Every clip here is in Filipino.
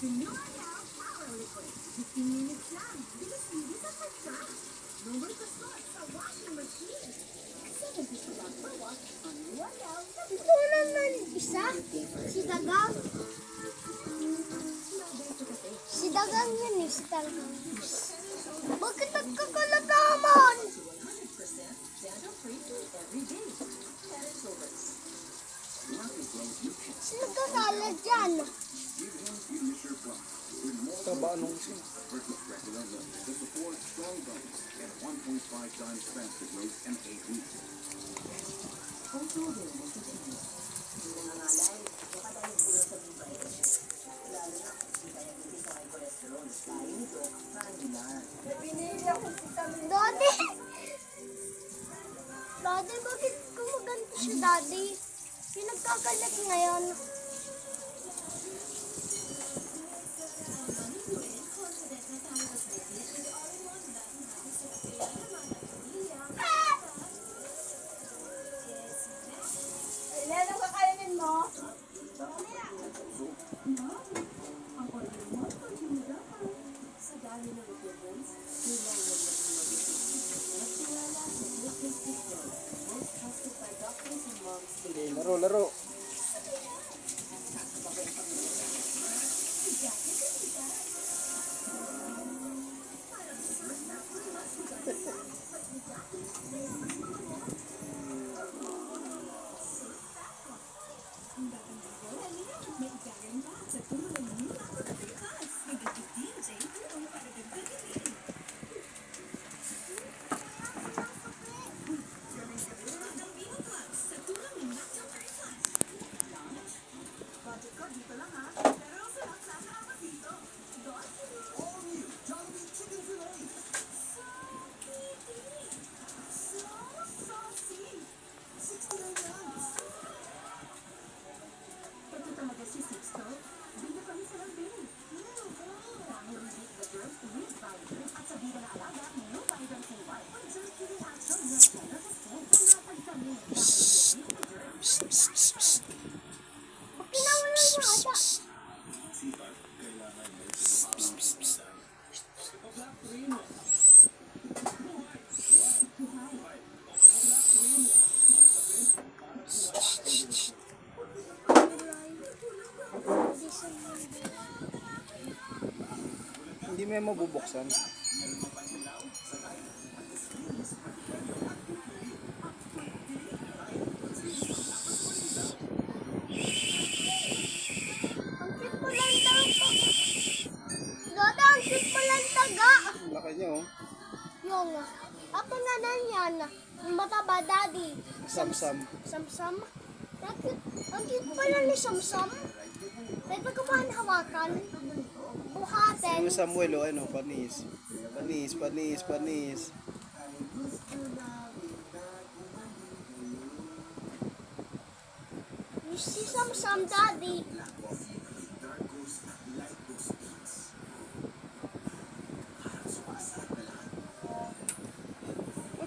Ito naman isa. Si Dagang. Si Dagang yan eh. Si Dagang. Bakit nagkakalataman? Sino kasala dyan? Taba anong siya? Daddy! Daddy, bakit gumaganto siya, Daddy? Yung nagkakalat ngayon. Ano kakainin mo? Hindi, laro. Pinawalan mo ata. Hindi mo yan mabubuksan. Ang cute mo lang taga. Dada, ang cute mo lang taga. Ang laki niya oh. Yung, ako na yan. Yung mataba, Daddy. Samsam. Samsam. Ang cute pala ni Samsam. Pwede ko ba hawakan? Buhatin. Yung Samuel oh, ano, panis. You see Samsam, Daddy.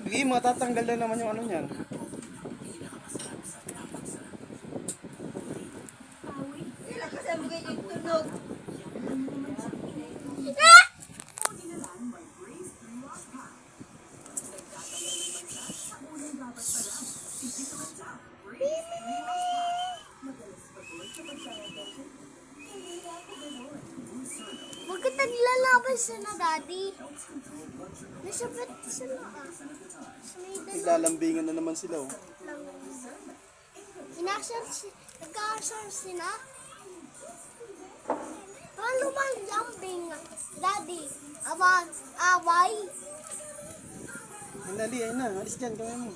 Hindi, matatanggal na naman yung ano niyan. Sila kasi mo ganyan tunog. Ah! Bakit naglalaban sila, Daddy? Nasabit sila ah. Sa may dalawa Naglalambingan na naman sila oh. lang. Nagka-asar sila. Paano ba jumping, Daddy? Away? Hinali, ayun na. Alis dyan, gawin mo.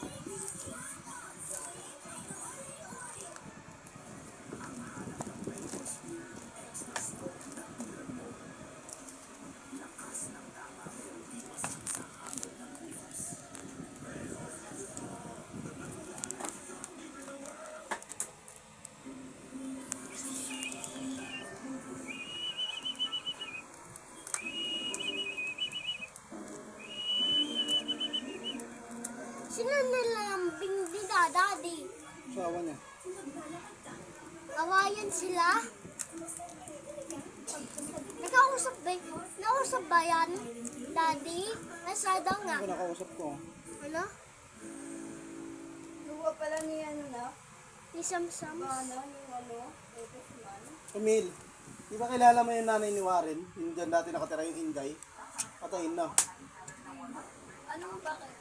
Sino nilalambing nila, Daddy? Sawa niya. Awayan sila? nakausap ba? Nakausap ba yan? Daddy? Nasa daw nga. Ako nakausap ko. Ano? Luwa pala ni ano na. Ni Samsam. Ano, yung ano. Ito si Mano. Camille, di ba kilala mo yung nanay ni Warren? Yung dyan dati nakatira yung Inday? Patayin na. Ano bakit?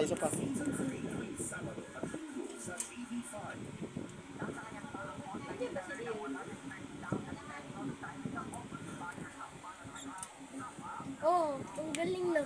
Isa pa. Oo, ang galing na.